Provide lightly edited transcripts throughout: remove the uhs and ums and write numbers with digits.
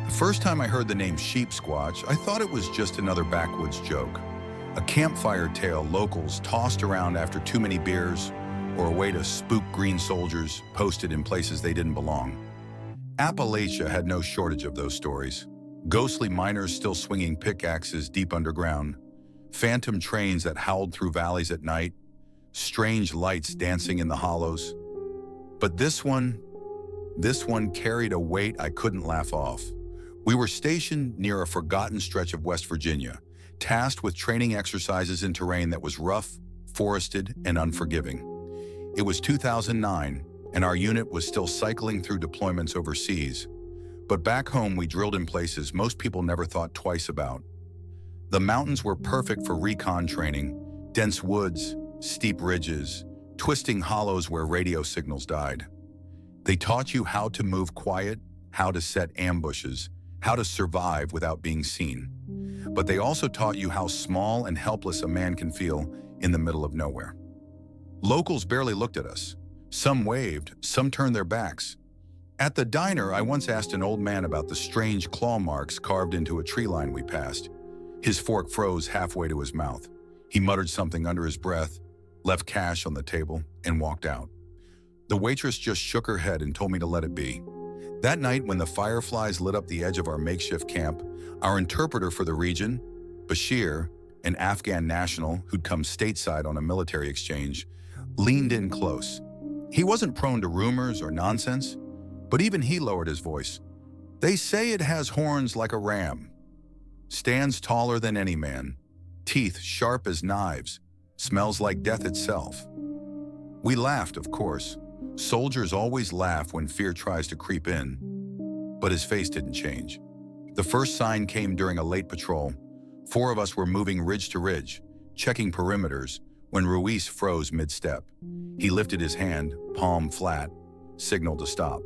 The first time I heard the name Sheep Squatch, I thought it was just another backwoods joke. A campfire tale locals tossed around after too many beers, or a way to spook green soldiers posted in places they didn't belong. Appalachia had no shortage of those stories. Ghostly miners still swinging pickaxes deep underground, phantom trains that howled through valleys at night, strange lights dancing in the hollows. But this one carried a weight I couldn't laugh off. We were stationed near a forgotten stretch of West Virginia, tasked with training exercises in terrain that was rough, forested, and unforgiving. It was 2009, and our unit was still cycling through deployments overseas. But back home, we drilled in places most people never thought twice about. The mountains were perfect for recon training: dense woods, steep ridges, twisting hollows where radio signals died. They taught you how to move quiet, how to set ambushes, how to survive without being seen. But they also taught you how small and helpless a man can feel in the middle of nowhere. Locals barely looked at us. Some waved, some turned their backs. At the diner, I once asked an old man about the strange claw marks carved into a tree line we passed. His fork froze halfway to his mouth. He muttered something under his breath, left cash on the table, and walked out. The waitress just shook her head and told me to let it be. That night, when the fireflies lit up the edge of our makeshift camp, our interpreter for the region, Bashir, an Afghan national who'd come stateside on a military exchange, leaned in close. He wasn't prone to rumors or nonsense, but even he lowered his voice. "They say it has horns like a ram, stands taller than any man, teeth sharp as knives, smells like death itself." We laughed, of course. Soldiers always laugh when fear tries to creep in, but his face didn't change. The first sign came during a late patrol. 4 of us were moving ridge to ridge, checking perimeters, when Ruiz froze mid-step. He lifted his hand, palm flat, signaled to stop.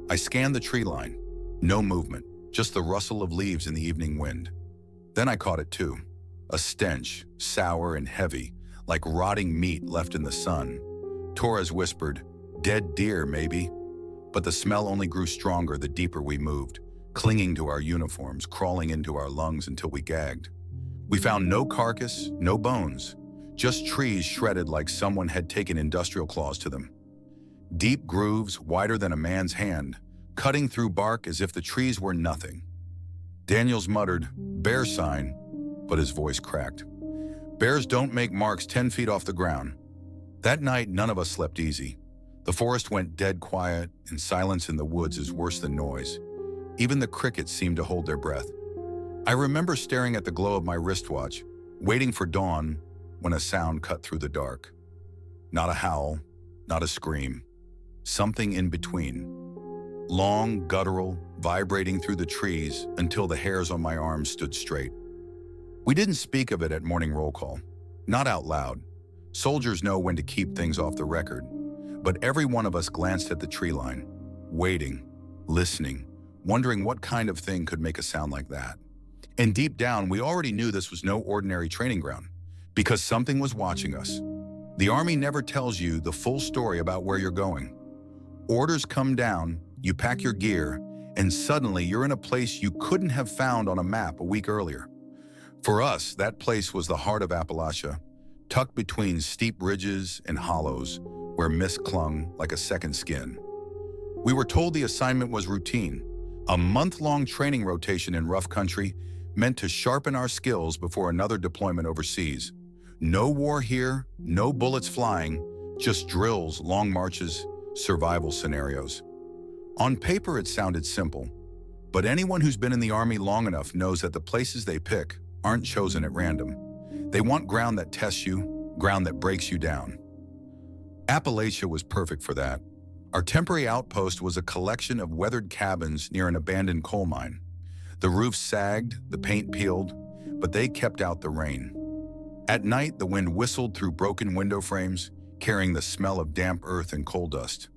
I scanned the tree line. No movement, just the rustle of leaves in the evening wind. Then I caught it too. A stench, sour and heavy, like rotting meat left in the sun. Torres whispered, "Dead deer, maybe." But the smell only grew stronger the deeper we moved, clinging to our uniforms, crawling into our lungs until we gagged. We found no carcass, no bones, just trees shredded like someone had taken industrial claws to them. Deep grooves wider than a man's hand, cutting through bark as if the trees were nothing. Daniels muttered, "Bear sign," but his voice cracked. Bears don't make marks 10 feet off the ground. That night, none of us slept easy. The forest went dead quiet, and silence in the woods is worse than noise. Even the crickets seemed to hold their breath. I remember staring at the glow of my wristwatch, waiting for dawn, when a sound cut through the dark. Not a howl, not a scream. Something in between. Long, guttural, vibrating through the trees until the hairs on my arms stood straight. We didn't speak of it at morning roll call. Not out loud. Soldiers know when to keep things off the record. But every one of us glanced at the tree line, waiting, listening, wondering what kind of thing could make a sound like that. And deep down, we already knew this was no ordinary training ground, because something was watching us. The Army never tells you the full story about where you're going. Orders come down, you pack your gear, and suddenly you're in a place you couldn't have found on a map a week earlier. For us, that place was the heart of Appalachia, tucked between steep ridges and hollows where mist clung like a second skin. We were told the assignment was routine, a month-long training rotation in rough country meant to sharpen our skills before another deployment overseas. No war here, no bullets flying, just drills, long marches, survival scenarios. On paper, it sounded simple, but anyone who's been in the Army long enough knows that the places they pick aren't chosen at random. They want ground that tests you, ground that breaks you down. Appalachia was perfect for that. Our temporary outpost was a collection of weathered cabins near an abandoned coal mine. The roofs sagged, the paint peeled, but they kept out the rain. At night, the wind whistled through broken window frames, carrying the smell of damp earth and coal dust.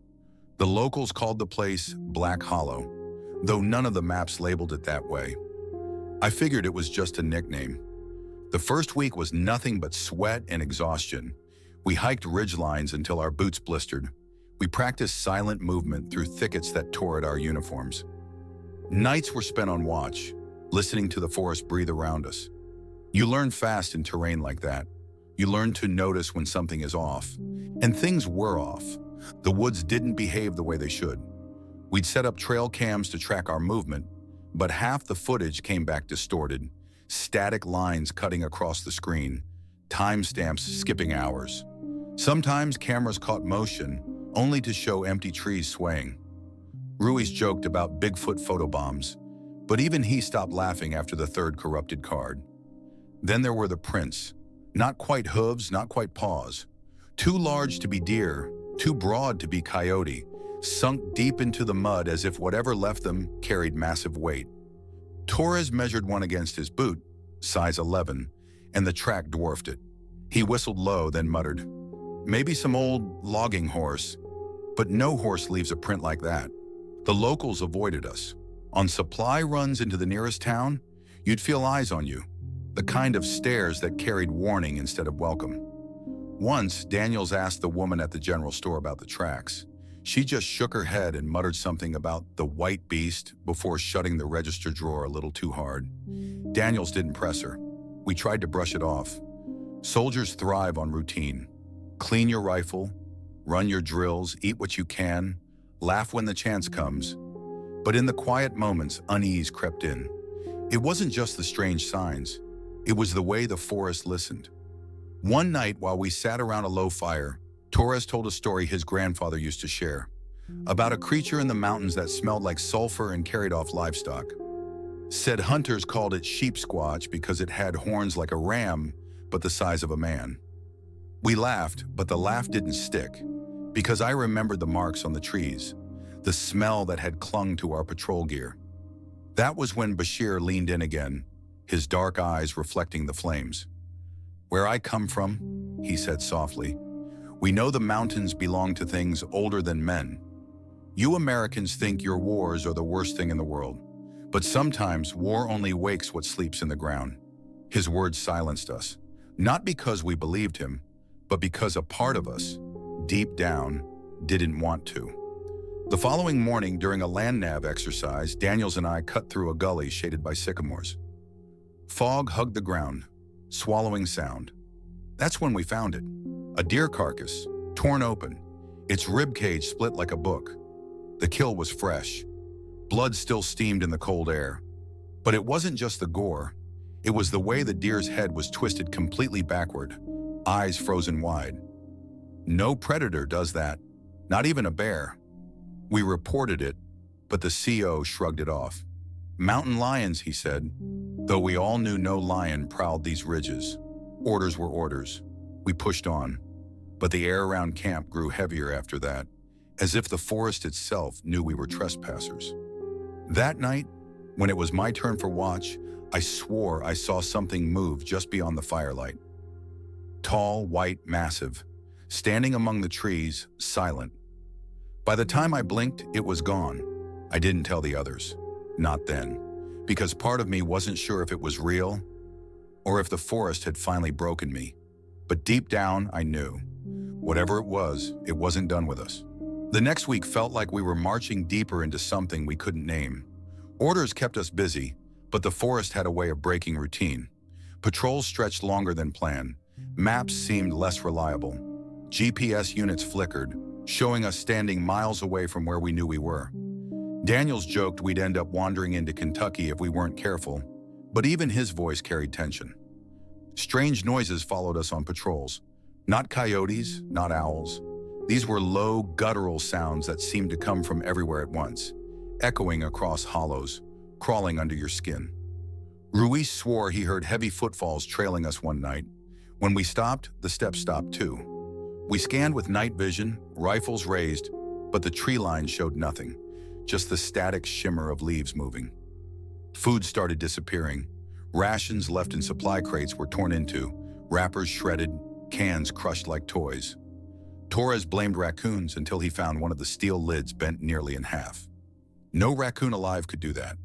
The locals called the place Black Hollow, though none of the maps labeled it that way. I figured it was just a nickname. The first week was nothing but sweat and exhaustion. We hiked ridgelines until our boots blistered. We practiced silent movement through thickets that tore at our uniforms. Nights were spent on watch, listening to the forest breathe around us. You learn fast in terrain like that. You learn to notice when something is off. And things were off. The woods didn't behave the way they should. We'd set up trail cams to track our movement, but half the footage came back distorted, static lines cutting across the screen, timestamps skipping hours. Sometimes cameras caught motion, only to show empty trees swaying. Ruiz joked about Bigfoot photobombs, but even he stopped laughing after the third corrupted card. Then there were the prints. Not quite hooves, not quite paws. Too large to be deer, too broad to be coyote, sunk deep into the mud as if whatever left them carried massive weight. Torres measured one against his boot, size 11, and the track dwarfed it. He whistled low, then muttered, "Maybe some old logging horse." But no horse leaves a print like that. The locals avoided us. On supply runs into the nearest town, you'd feel eyes on you, the kind of stares that carried warning instead of welcome. Once, Daniels asked the woman at the general store about the tracks. She just shook her head and muttered something about the white beast before shutting the register drawer a little too hard. Daniels didn't press her. We tried to brush it off. Soldiers thrive on routine. Clean your rifle, run your drills, eat what you can, laugh when the chance comes. But in the quiet moments, unease crept in. It wasn't just the strange signs. It was the way the forest listened. One night, while we sat around a low fire, Torres told a story his grandfather used to share, about a creature in the mountains that smelled like sulfur and carried off livestock. Said hunters called it Sheep Squatch because it had horns like a ram, but the size of a man. We laughed, but the laugh didn't stick, because I remembered the marks on the trees, the smell that had clung to our patrol gear. That was when Bashir leaned in again, his dark eyes reflecting the flames. "Where I come from," he said softly, "we know the mountains belong to things older than men. You Americans think your wars are the worst thing in the world, but sometimes war only wakes what sleeps in the ground." His words silenced us, not because we believed him, but because a part of us, deep down, didn't want to. The following morning, during a land nav exercise, Daniels and I cut through a gully shaded by sycamores. Fog hugged the ground, swallowing sound. That's when we found it. A deer carcass, torn open, its rib cage split like a book. The kill was fresh. Blood still steamed in the cold air. But it wasn't just the gore. It was the way the deer's head was twisted completely backward, eyes frozen wide. No predator does that, not even a bear. We reported it, but the CO shrugged it off. "Mountain lions," he said, though we all knew no lion prowled these ridges. Orders were orders. We pushed on, but the air around camp grew heavier after that, as if the forest itself knew we were trespassers. That night, when it was my turn for watch, I swore I saw something move just beyond the firelight. Tall, white, massive, standing among the trees, silent. By the time I blinked, it was gone. I didn't tell the others. Not then, because part of me wasn't sure if it was real or if the forest had finally broken me. But deep down, I knew. Whatever it wasn't done with us. The next week felt like we were marching deeper into something we couldn't name. Orders kept us busy, but the forest had a way of breaking routine. Patrols stretched longer than planned. Maps seemed less reliable. GPS units flickered, showing us standing miles away from where we knew we were. Daniels joked we'd end up wandering into Kentucky if we weren't careful, but even his voice carried tension. Strange noises followed us on patrols. Not coyotes, not owls. These were low, guttural sounds that seemed to come from everywhere at once, echoing across hollows, crawling under your skin. Ruiz swore he heard heavy footfalls trailing us one night. When we stopped, the steps stopped too. We scanned with night vision, rifles raised, but the tree line showed nothing, just the static shimmer of leaves moving. Food started disappearing. Rations left in supply crates were torn into, wrappers shredded, cans crushed like toys. Torres blamed raccoons until he found one of the steel lids bent nearly in half. No raccoon alive could do that.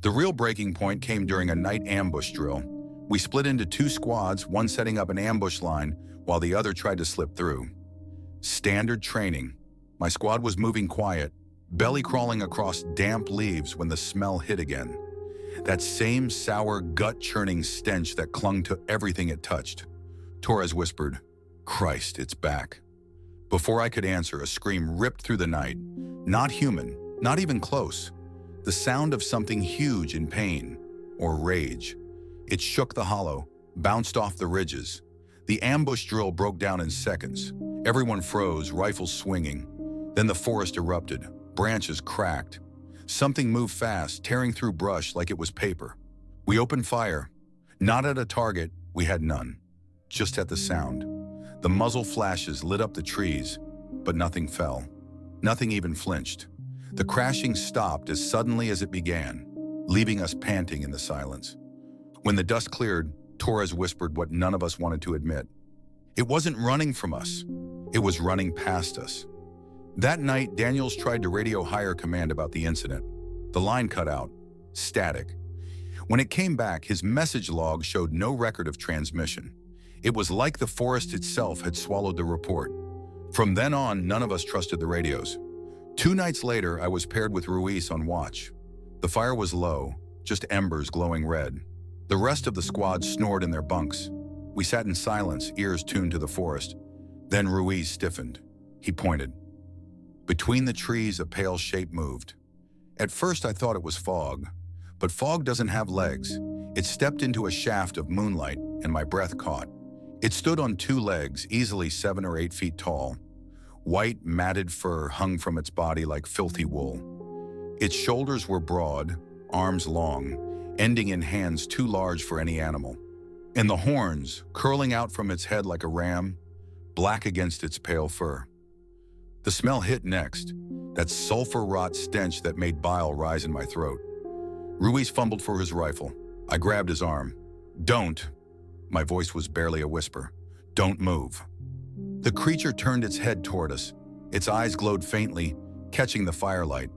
The real breaking point came during a night ambush drill. We split into two squads, one setting up an ambush line while the other tried to slip through. Standard training. My squad was moving quiet, belly crawling across damp leaves when the smell hit again. That same sour, gut-churning stench that clung to everything it touched. Torres whispered, "Christ, it's back." Before I could answer, a scream ripped through the night. Not human, not even close. The sound of something huge in pain, or rage. It shook the hollow, bounced off the ridges. The ambush drill broke down in seconds. Everyone froze, rifles swinging. Then the forest erupted, branches cracked. Something moved fast, tearing through brush like it was paper. We opened fire. Not at a target, we had none. Just at the sound. The muzzle flashes lit up the trees, but nothing fell. Nothing even flinched. The crashing stopped as suddenly as it began, leaving us panting in the silence. When the dust cleared, Torres whispered what none of us wanted to admit. It wasn't running from us. It was running past us. That night, Daniels tried to radio higher command about the incident. The line cut out. Static. When it came back, his message log showed no record of transmission. It was like the forest itself had swallowed the report. From then on, none of us trusted the radios. 2 nights later, I was paired with Ruiz on watch. The fire was low, just embers glowing red. The rest of the squad snored in their bunks. We sat in silence, ears tuned to the forest. Then Ruiz stiffened. He pointed. Between the trees, a pale shape moved. At first, I thought it was fog. But fog doesn't have legs. It stepped into a shaft of moonlight, and my breath caught. It stood on 2 legs, easily 7 or 8 feet tall. White, matted fur hung from its body like filthy wool. Its shoulders were broad, arms long, ending in hands too large for any animal. And the horns, curling out from its head like a ram, black against its pale fur. The smell hit next, that sulfur rot stench that made bile rise in my throat. Ruiz fumbled for his rifle. I grabbed his arm. "Don't." My voice was barely a whisper. "Don't move." The creature turned its head toward us. Its eyes glowed faintly, catching the firelight.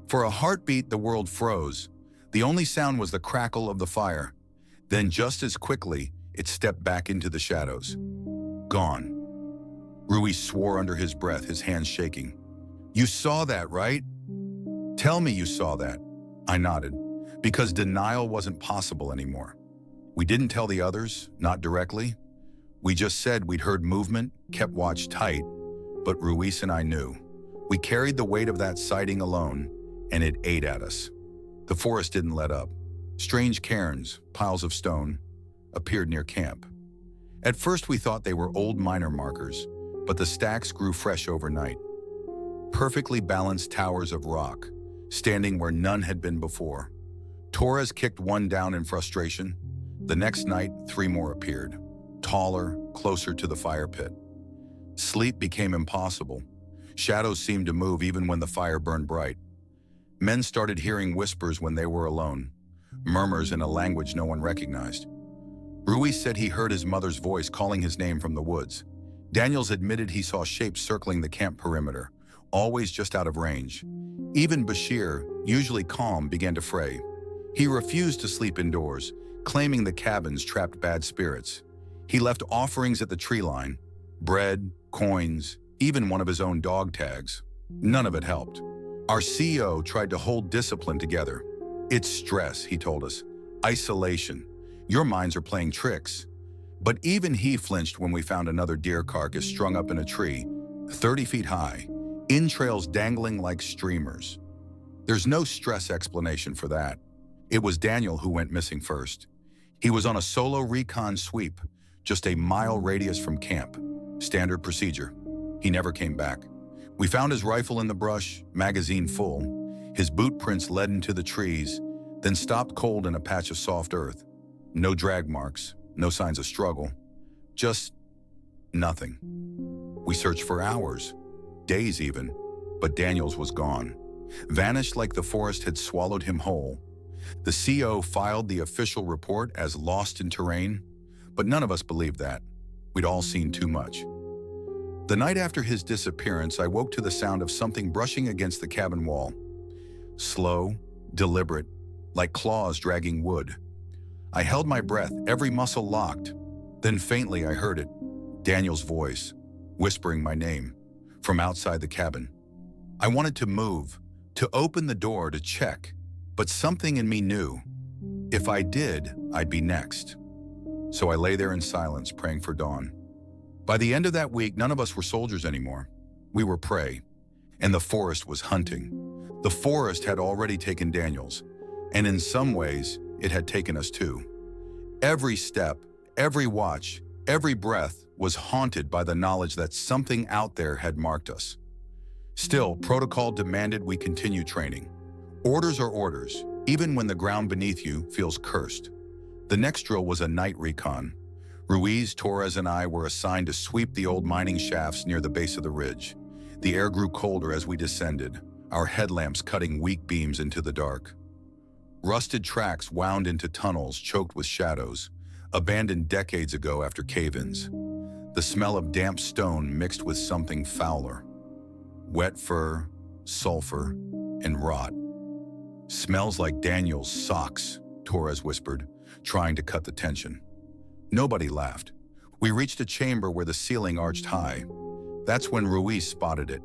For a heartbeat, the world froze. The only sound was the crackle of the fire. Then just as quickly, it stepped back into the shadows. Gone. Ruiz swore under his breath, his hands shaking. "You saw that, right? Tell me you saw that." I nodded, because denial wasn't possible anymore. We didn't tell the others, not directly. We just said we'd heard movement, kept watch tight, but Ruiz and I knew. We carried the weight of that sighting alone, and it ate at us. The forest didn't let up. Strange cairns, piles of stone, appeared near camp. At first we thought they were old miner markers, but the stacks grew fresh overnight. Perfectly balanced towers of rock, standing where none had been before. Torres kicked one down in frustration. The next night, 3 more appeared, taller, closer to the fire pit. Sleep became impossible. Shadows seemed to move even when the fire burned bright. Men started hearing whispers when they were alone, murmurs in a language no one recognized. Ruiz said he heard his mother's voice calling his name from the woods. Daniels admitted he saw shapes circling the camp perimeter, always just out of range. Even Bashir, usually calm, began to fray. He refused to sleep indoors, claiming the cabins trapped bad spirits. He left offerings at the tree line, bread, coins, even one of his own dog tags. None of it helped. Our CEO tried to hold discipline together. "It's stress," he told us. "Isolation. Your minds are playing tricks." But even he flinched when we found another deer carcass strung up in a tree, 30 feet high, entrails dangling like streamers. There's no stress explanation for that. It was Daniel who went missing first. He was on a solo recon sweep, just a mile radius from camp. Standard procedure. He never came back. We found his rifle in the brush, magazine full. His boot prints led into the trees, then stopped cold in a patch of soft earth. No drag marks, no signs of struggle. Just nothing. We searched for hours, days even, but Daniels was gone. Vanished like the forest had swallowed him whole. The CO filed the official report as lost in terrain, but none of us believed that. We'd all seen too much. The night after his disappearance, I woke to the sound of something brushing against the cabin wall. Slow, deliberate, like claws dragging wood. I held my breath, every muscle locked. Then faintly I heard it, Daniel's voice, whispering my name, from outside the cabin. I wanted to move, to open the door to check, but something in me knew, if I did, I'd be next. So I lay there in silence, praying for dawn. By the end of that week, none of us were soldiers anymore. We were prey, and the forest was hunting. The forest had already taken Daniels, and in some ways, it had taken us too. Every step, every watch, every breath was haunted by the knowledge that something out there had marked us. Still, protocol demanded we continue training. Orders are orders, even when the ground beneath you feels cursed. The next drill was a night recon. Ruiz, Torres, and I were assigned to sweep the old mining shafts near the base of the ridge. The air grew colder as we descended, our headlamps cutting weak beams into the dark. Rusted tracks wound into tunnels choked with shadows, abandoned decades ago after cave-ins. The smell of damp stone mixed with something fouler. Wet fur, sulfur, and rot. "Smells like Daniel's socks," Torres whispered, trying to cut the tension. Nobody laughed. We reached a chamber where the ceiling arched high. That's when Ruiz spotted it.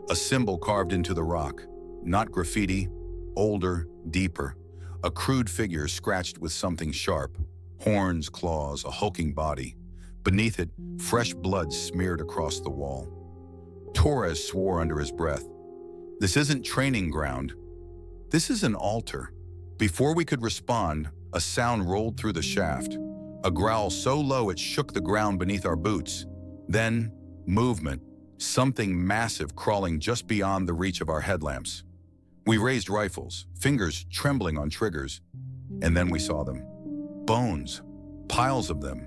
A symbol carved into the rock. Not graffiti, older, deeper. A crude figure scratched with something sharp. Horns, claws, a hulking body. Beneath it, fresh blood smeared across the wall. Torres swore under his breath. "This isn't training ground. This is an altar." Before we could respond, a sound rolled through the shaft. A growl so low it shook the ground beneath our boots. Then, movement. Something massive crawling just beyond the reach of our headlamps. We raised rifles, fingers trembling on triggers, and then we saw them. Bones, piles of them.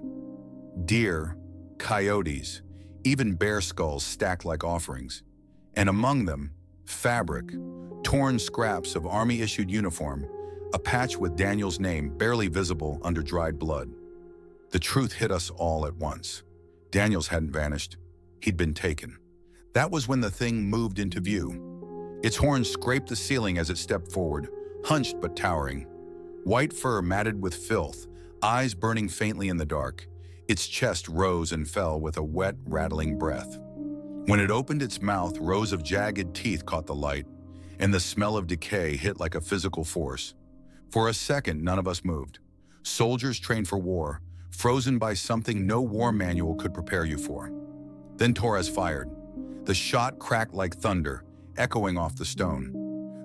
Deer, coyotes, even bear skulls stacked like offerings. And among them, fabric, torn scraps of army-issued uniform, a patch with Daniel's name barely visible under dried blood. The truth hit us all at once. Daniels hadn't vanished. He'd been taken. That was when the thing moved into view. Its horns scraped the ceiling as it stepped forward, hunched but towering. White fur matted with filth, eyes burning faintly in the dark. Its chest rose and fell with a wet, rattling breath. When it opened its mouth, rows of jagged teeth caught the light, and the smell of decay hit like a physical force. For a second, none of us moved. Soldiers trained for war, frozen by something no war manual could prepare you for. Then Torres fired. The shot cracked like thunder, echoing off the stone.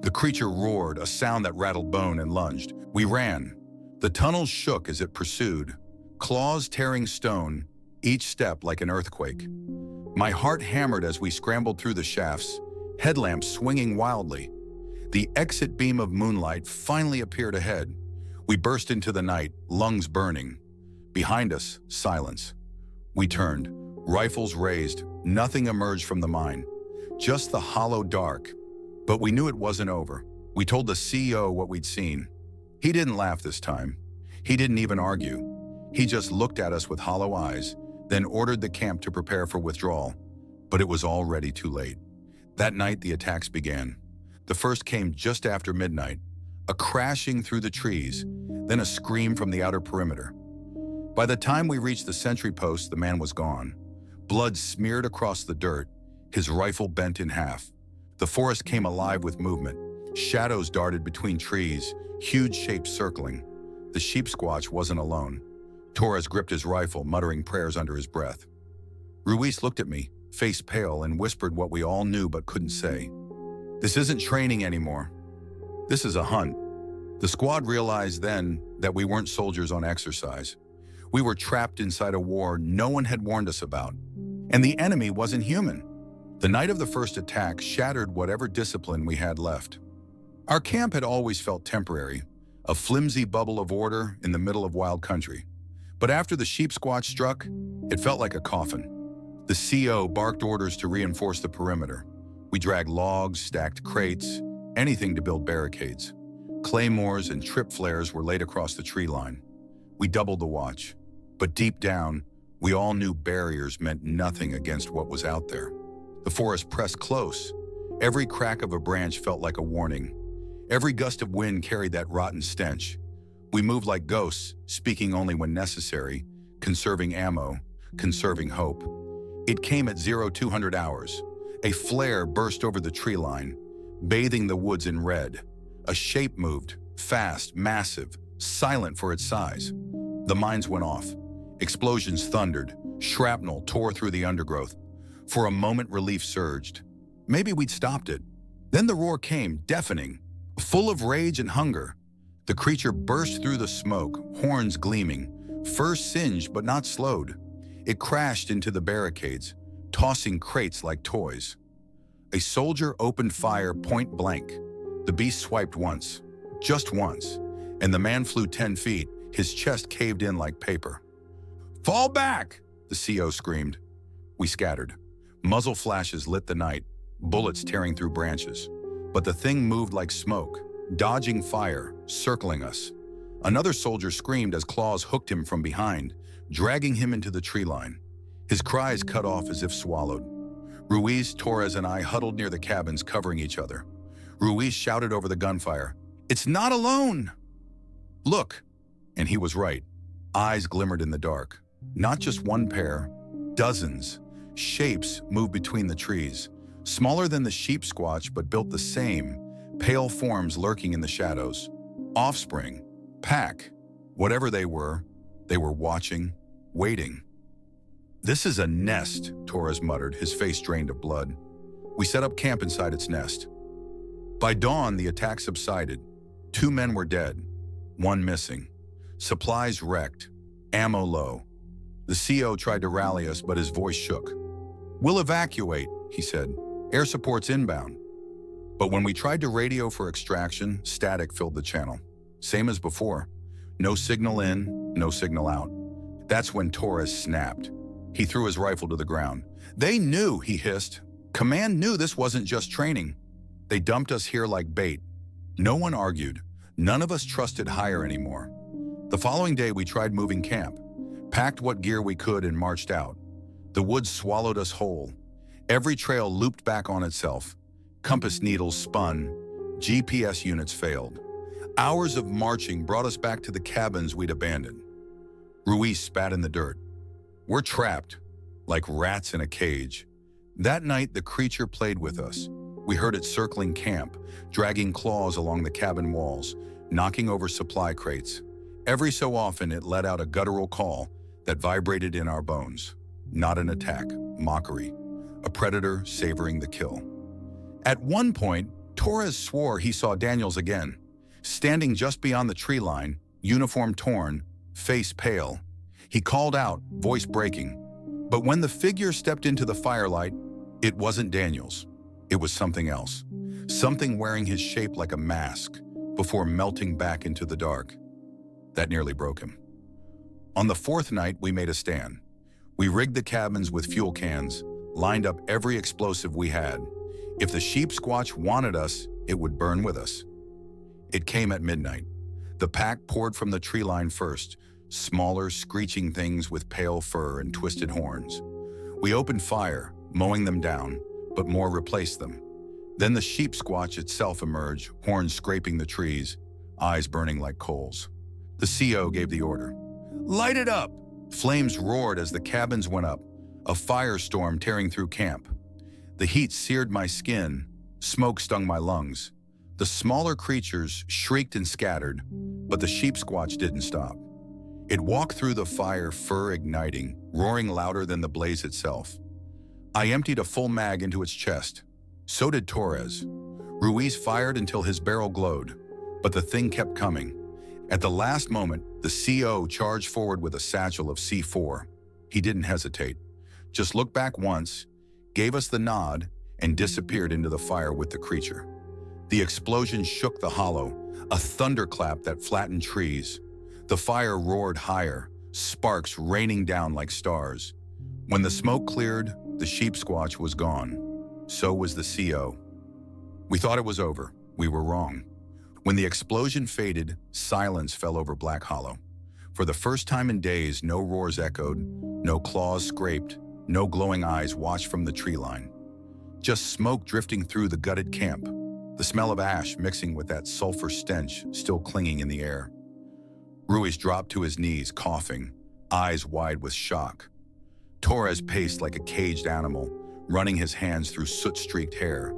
The creature roared, a sound that rattled bone, and lunged. We ran. The tunnels shook as it pursued, claws tearing stone, each step like an earthquake. My heart hammered as we scrambled through the shafts, headlamps swinging wildly. The exit beam of moonlight finally appeared ahead. We burst into the night, lungs burning. Behind us, silence. We turned, rifles raised. Nothing emerged from the mine, just the hollow dark. But we knew it wasn't over. We told the CEO what we'd seen. He didn't laugh this time. He didn't even argue. He just looked at us with hollow eyes, then ordered the camp to prepare for withdrawal. But it was already too late. That night, the attacks began. The first came just after midnight, a crashing through the trees, then a scream from the outer perimeter. By the time we reached the sentry post, the man was gone. Blood smeared across the dirt, his rifle bent in half. The forest came alive with movement. Shadows darted between trees, huge shapes circling. The Sheep Squatch wasn't alone. Torres gripped his rifle, muttering prayers under his breath. Ruiz looked at me, face pale, and whispered what we all knew but couldn't say. "This isn't training anymore. This is a hunt." The squad realized then that we weren't soldiers on exercise. We were trapped inside a war no one had warned us about. And the enemy wasn't human. The night of the first attack shattered whatever discipline we had left. Our camp had always felt temporary, a flimsy bubble of order in the middle of wild country. But after the Sheep Squatch struck, it felt like a coffin. The CO barked orders to reinforce the perimeter. We dragged logs, stacked crates, anything to build barricades. Claymores and trip flares were laid across the tree line. We doubled the watch. But deep down, we all knew barriers meant nothing against what was out there. The forest pressed close. Every crack of a branch felt like a warning. Every gust of wind carried that rotten stench. We moved like ghosts, speaking only when necessary, conserving ammo, conserving hope. It came at 0200 hours. A flare burst over the tree line. bathing the woods in red. A shape moved, fast, massive, silent for its size. The mines went off. Explosions thundered. Shrapnel tore through the undergrowth. For a moment, relief surged. Maybe we'd stopped it. Then the roar came, deafening, full of rage and hunger. The creature burst through the smoke, horns gleaming, fur singed but not slowed. It crashed into the barricades, tossing crates like toys. A soldier opened fire point blank. The beast swiped once, just once, and the man flew 10 feet, his chest caved in like paper. "Fall back!" the CO screamed. We scattered. Muzzle flashes lit the night, bullets tearing through branches. But the thing moved like smoke, dodging fire, circling us. Another soldier screamed as claws hooked him from behind, dragging him into the tree line. His cries cut off as if swallowed. Ruiz, Torres, and I huddled near the cabins, covering each other. Ruiz shouted over the gunfire, "It's not alone!" "Look!" And he was right. Eyes glimmered in the dark. Not just one pair, dozens. Shapes moved between the trees. Smaller than the sheep squatch, but built the same. Pale forms lurking in the shadows. Offspring. Pack. Whatever they were watching, waiting. "This is a nest," Torres muttered, his face drained of blood. We set up camp inside its nest. By dawn, the attack subsided. 2 men were dead, 1 missing. Supplies wrecked, ammo low. The CO tried to rally us, but his voice shook. "We'll evacuate," he said. "Air support's inbound." But when we tried to radio for extraction, static filled the channel. Same as before. No signal in, no signal out. That's when Torres snapped. He threw his rifle to the ground. "They knew," he hissed. "Command knew this wasn't just training. They dumped us here like bait." No one argued. None of us trusted higher anymore. The following day, we tried moving camp, packed what gear we could and marched out. The woods swallowed us whole. Every trail looped back on itself. Compass needles spun. GPS units failed. Hours of marching brought us back to the cabins we'd abandoned. Ruiz spat in the dirt. "We're trapped, like rats in a cage." That night, the creature played with us. We heard it circling camp, dragging claws along the cabin walls, knocking over supply crates. Every so often, it let out a guttural call that vibrated in our bones. Not an attack, mockery. A predator savoring the kill. At one point, Torres swore he saw Daniels again, standing just beyond the tree line, uniform torn, face pale. He called out, voice breaking. But when the figure stepped into the firelight, it wasn't Daniels. It was something else. Something wearing his shape like a mask before melting back into the dark. That nearly broke him. On the 4th night, we made a stand. We rigged the cabins with fuel cans, lined up every explosive we had. If the sheep squatch wanted us, it would burn with us. It came at midnight. The pack poured from the tree line first, smaller, screeching things with pale fur and twisted horns. We opened fire, mowing them down, but more replaced them. Then the sheep squatch itself emerged, horns scraping the trees, eyes burning like coals. The CO gave the order. "Light it up!" Flames roared as the cabins went up, a firestorm tearing through camp. The heat seared my skin, smoke stung my lungs. The smaller creatures shrieked and scattered, but the sheep squatch didn't stop. It walked through the fire, fur igniting, roaring louder than the blaze itself. I emptied a full mag into its chest. So did Torres. Ruiz fired until his barrel glowed, but the thing kept coming. At the last moment, the CO charged forward with a satchel of C4. He didn't hesitate, just looked back once, gave us the nod, and disappeared into the fire with the creature. The explosion shook the hollow, a thunderclap that flattened trees. The fire roared higher, sparks raining down like stars. When the smoke cleared, the sheep squatch was gone. So was the CO. We thought it was over. We were wrong. When the explosion faded, silence fell over Black Hollow. For the first time in days, no roars echoed, no claws scraped, no glowing eyes watched from the tree line. Just smoke drifting through the gutted camp, the smell of ash mixing with that sulfur stench still clinging in the air. Ruiz dropped to his knees, coughing, eyes wide with shock. Torres paced like a caged animal, running his hands through soot-streaked hair.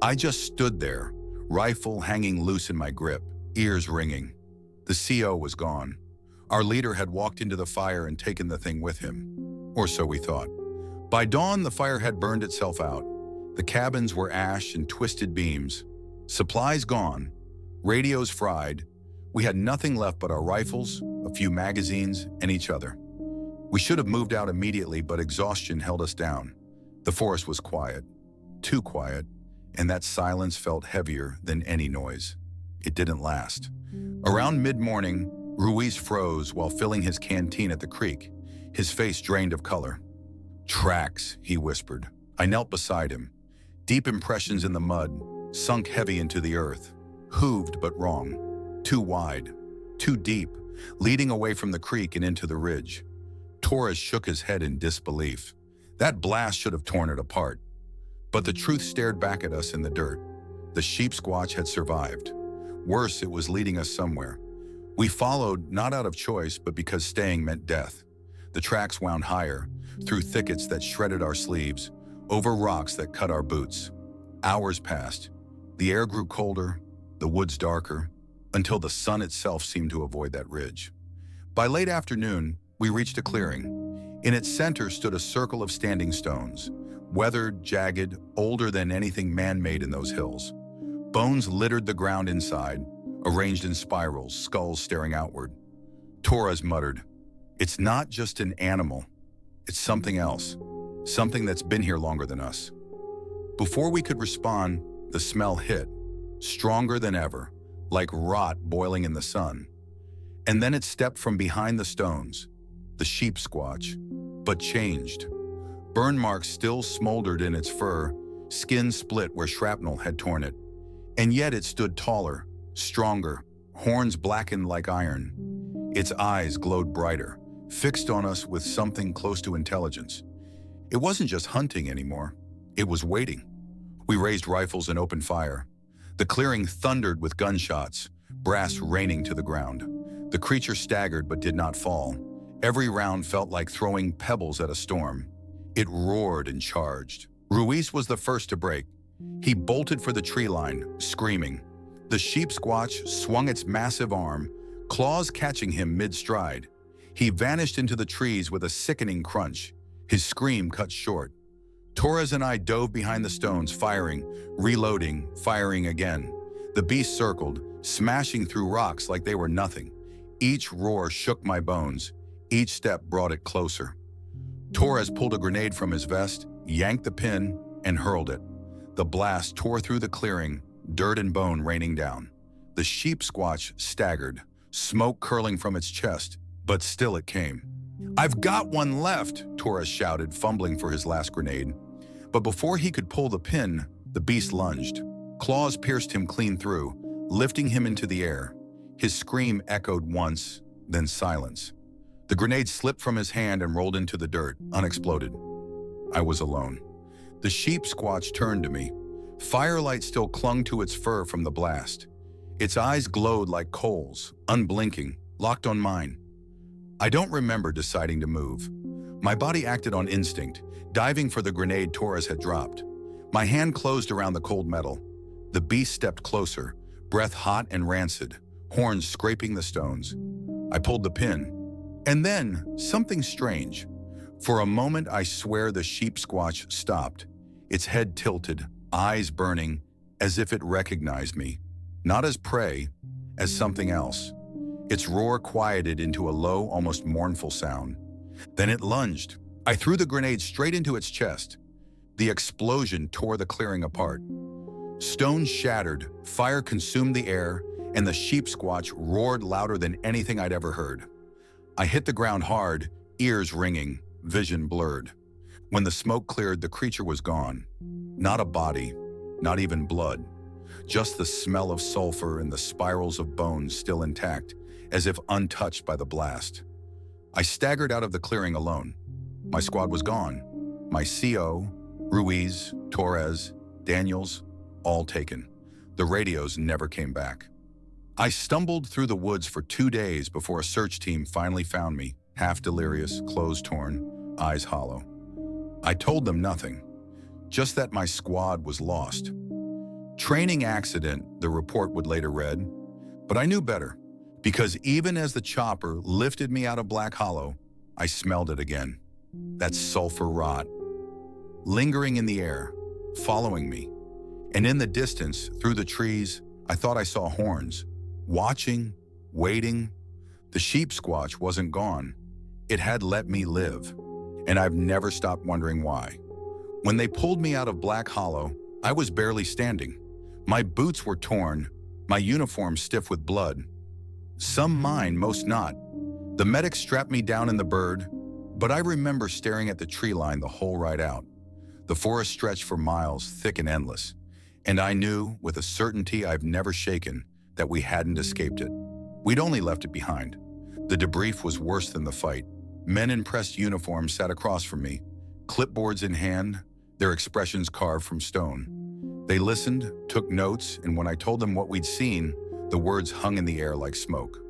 I just stood there, rifle hanging loose in my grip, ears ringing. The CO was gone. Our leader had walked into the fire and taken the thing with him. Or so we thought. By dawn, the fire had burned itself out. The cabins were ash and twisted beams. Supplies gone. Radios fried. We had nothing left but our rifles, a few magazines, and each other. We should have moved out immediately, but exhaustion held us down. The forest was quiet. Too quiet. And that silence felt heavier than any noise. It didn't last. Around mid-morning, Ruiz froze while filling his canteen at the creek, his face drained of color. "Tracks," he whispered. I knelt beside him. Deep impressions in the mud, sunk heavy into the earth. Hooved but wrong. Too wide. Too deep, leading away from the creek and into the ridge. Torres shook his head in disbelief. That blast should have torn it apart. But the truth stared back at us in the dirt. The Sheep Squatch had survived. Worse, it was leading us somewhere. We followed, not out of choice, but because staying meant death. The tracks wound higher, through thickets that shredded our sleeves, over rocks that cut our boots. Hours passed. The air grew colder, the woods darker, until the sun itself seemed to avoid that ridge. By late afternoon, we reached a clearing. In its center stood a circle of standing stones, weathered, jagged, older than anything man-made in those hills. Bones littered the ground inside, arranged in spirals, skulls staring outward. Torres muttered, "It's not just an animal. It's something else. Something that's been here longer than us." Before we could respond, the smell hit, stronger than ever, like rot boiling in the sun. And then it stepped from behind the stones, the Sheep Squatch, but changed. Burn marks still smoldered in its fur, skin split where shrapnel had torn it. And yet it stood taller, stronger, horns blackened like iron. Its eyes glowed brighter, fixed on us with something close to intelligence. It wasn't just hunting anymore. It was waiting. We raised rifles and opened fire. The clearing thundered with gunshots, brass raining to the ground. The creature staggered but did not fall. Every round felt like throwing pebbles at a storm. It roared and charged. Ruiz was the first to break. He bolted for the tree line, screaming. The Sheep Squatch swung its massive arm, claws catching him mid-stride. He vanished into the trees with a sickening crunch. His scream cut short. Torres and I dove behind the stones, firing, reloading, firing again. The beast circled, smashing through rocks like they were nothing. Each roar shook my bones. Each step brought it closer. Torres pulled a grenade from his vest, yanked the pin, and hurled it. The blast tore through the clearing, dirt and bone raining down. The Sheep Squatch staggered, smoke curling from its chest, but still it came. "I've got one left," Torres shouted, fumbling for his last grenade. But before he could pull the pin, the beast lunged. Claws pierced him clean through, lifting him into the air. His scream echoed once, then silence. The grenade slipped from his hand and rolled into the dirt, unexploded. I was alone. The Sheep Squatch turned to me. Firelight still clung to its fur from the blast. Its eyes glowed like coals, unblinking, locked on mine. I don't remember deciding to move. My body acted on instinct, diving for the grenade Torres had dropped. My hand closed around the cold metal. The beast stepped closer, breath hot and rancid, horns scraping the stones. I pulled the pin. And then, something strange. For a moment, I swear the Sheep Squatch stopped, its head tilted, eyes burning, as if it recognized me. Not as prey, as something else. Its roar quieted into a low, almost mournful sound. Then it lunged. I threw the grenade straight into its chest. The explosion tore the clearing apart. Stones shattered, fire consumed the air, and the Sheep Squatch roared louder than anything I'd ever heard. I hit the ground hard, ears ringing, vision blurred. When the smoke cleared, the creature was gone. Not a body, not even blood. Just the smell of sulfur and the spirals of bones still intact, as if untouched by the blast. I staggered out of the clearing alone. My squad was gone. My CO, Ruiz, Torres, Daniels, all taken. The radios never came back. I stumbled through the woods for 2 days before a search team finally found me, half delirious, clothes torn, eyes hollow. I told them nothing, just that my squad was lost. Training accident, the report would later read, but I knew better, because even as the chopper lifted me out of Black Hollow, I smelled it again. That sulfur rot, lingering in the air, following me. And in the distance, through the trees, I thought I saw horns, watching, waiting. The sheep squatch wasn't gone. It had let me live, and I've never stopped wondering why. When they pulled me out of Black Hollow, I was barely standing. My boots were torn, my uniform stiff with blood. Some mine, most not. The medic strapped me down in the bird, but I remember staring at the tree line the whole ride out. The forest stretched for miles, thick and endless, and I knew, with a certainty I've never shaken, that we hadn't escaped it. We'd only left it behind. The debrief was worse than the fight. Men in pressed uniforms sat across from me, clipboards in hand, their expressions carved from stone. They listened, took notes, and when I told them what we'd seen, the words hung in the air like smoke.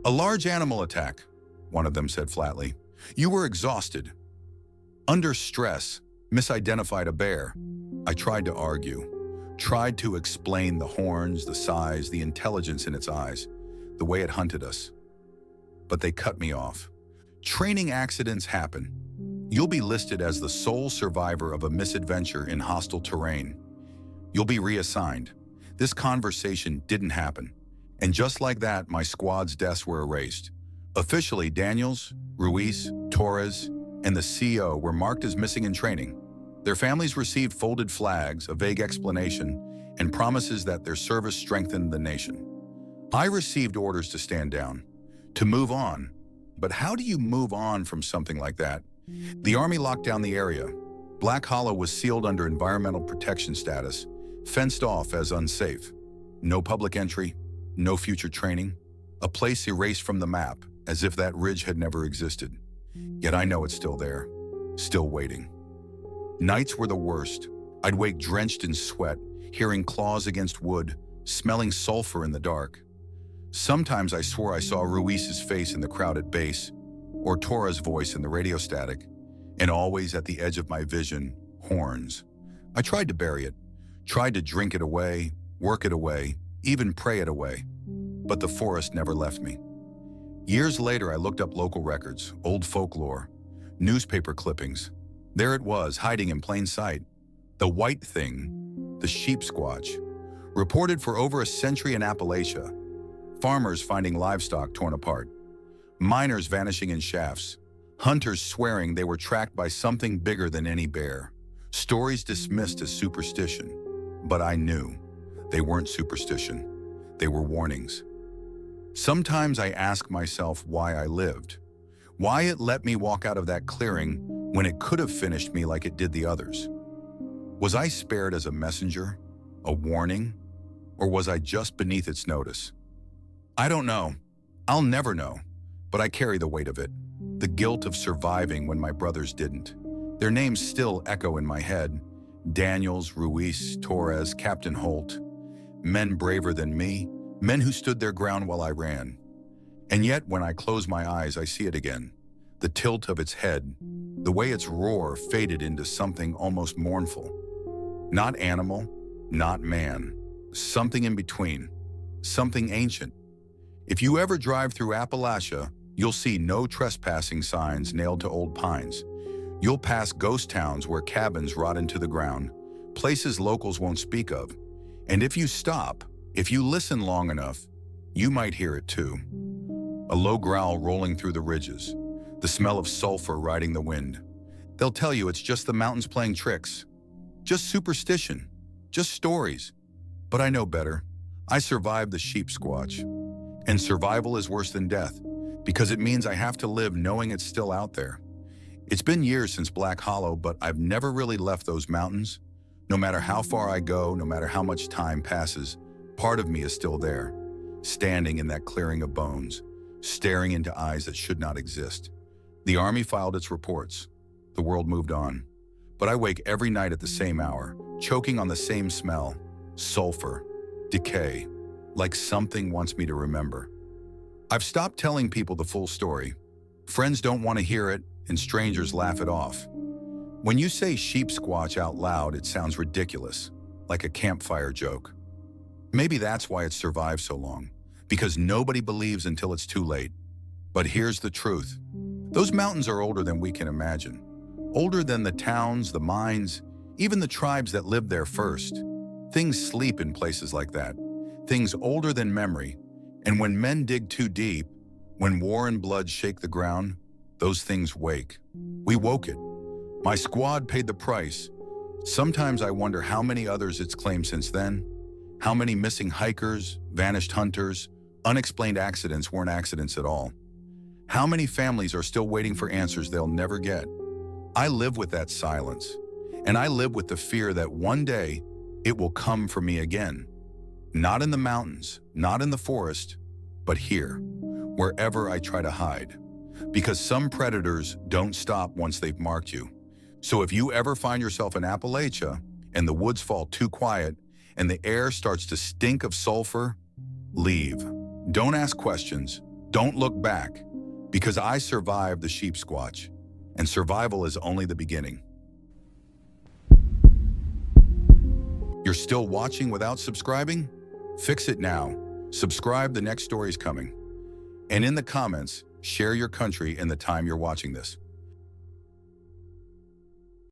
"A large animal attack," one of them said flatly. "You were exhausted." Under stress, misidentified a bear. I tried to argue, tried to explain the horns, the size, the intelligence in its eyes, the way it hunted us. But they cut me off. Training accidents happen. You'll be listed as the sole survivor of a misadventure in hostile terrain. You'll be reassigned. This conversation didn't happen. And just like that, my squad's deaths were erased. Officially, Daniels, Ruiz, Torres, and the CO were marked as missing in training. Their families received folded flags, a vague explanation, and promises that their service strengthened the nation. I received orders to stand down, to move on. But how do you move on from something like that? The Army locked down the area. Black Hollow was sealed under environmental protection status, fenced off as unsafe. No public entry, no future training, a place erased from the map, as if that ridge had never existed. Yet I know it's still there, still waiting. Nights were the worst. I'd wake drenched in sweat, hearing claws against wood, smelling sulfur in the dark. Sometimes I swore I saw Ruiz's face in the crowded base, or Tora's voice in the radio static, and always at the edge of my vision, horns. I tried to bury it, tried to drink it away, work it away, even pray it away. But the forest never left me. Years later, I looked up local records, old folklore, newspaper clippings. There it was, hiding in plain sight. The white thing, the sheep squatch, reported for over a century in Appalachia. Farmers finding livestock torn apart, miners vanishing in shafts, hunters swearing they were tracked by something bigger than any bear. Stories dismissed as superstition. But I knew they weren't superstition. They were warnings. Sometimes I ask myself why I lived, why it let me walk out of that clearing when it could have finished me like it did the others. Was I spared as a messenger, a warning, or was I just beneath its notice? I don't know. I'll never know, but I carry the weight of it, the guilt of surviving when my brothers didn't. Their names still echo in my head: Daniels, Ruiz, Torres, Captain Holt. Men braver than me, men who stood their ground while I ran. And yet, when I close my eyes, I see it again. The tilt of its head, the way its roar faded into something almost mournful. Not animal, not man, something in between, something ancient. If you ever drive through Appalachia, you'll see no trespassing signs nailed to old pines. You'll pass ghost towns where cabins rot into the ground, places locals won't speak of. And if you stop, if you listen long enough, you might hear it too. A low growl rolling through the ridges, the smell of sulfur riding the wind. They'll tell you it's just the mountains playing tricks, just superstition, just stories. But I know better. I survived the sheep squatch. And survival is worse than death, because it means I have to live knowing it's still out there. It's been years since Black Hollow, but I've never really left those mountains. No matter how far I go, no matter how much time passes, part of me is still there, standing in that clearing of bones, staring into eyes that should not exist. The Army filed its reports. The world moved on. But I wake every night at the same hour, choking on the same smell, sulfur, decay, like something wants me to remember. I've stopped telling people the full story. Friends don't want to hear it, and strangers laugh it off. When you say sheep squatch out loud, it sounds ridiculous, like a campfire joke. Maybe that's why it survived so long, because nobody believes until it's too late. But here's the truth. Those mountains are older than we can imagine. Older than the towns, the mines, even the tribes that lived there first. Things sleep in places like that. Things older than memory. And when men dig too deep, when war and blood shake the ground, those things wake. We woke it. My squad paid the price. Sometimes I wonder how many others it's claimed since then. How many missing hikers, vanished hunters, unexplained accidents weren't accidents at all. How many families are still waiting for answers they'll never get? I live with that silence, and I live with the fear that one day it will come for me again. Not in the mountains, not in the forest, but here, wherever I try to hide. Because some predators don't stop once they've marked you. So if you ever find yourself in Appalachia and the woods fall too quiet and the air starts to stink of sulfur, leave. Don't ask questions. Don't look back. Because I survived the Sheep Squatch, and survival is only the beginning. You're still watching without subscribing? Fix it now. Subscribe, the next story's coming. And in the comments, share your country and the time you're watching this.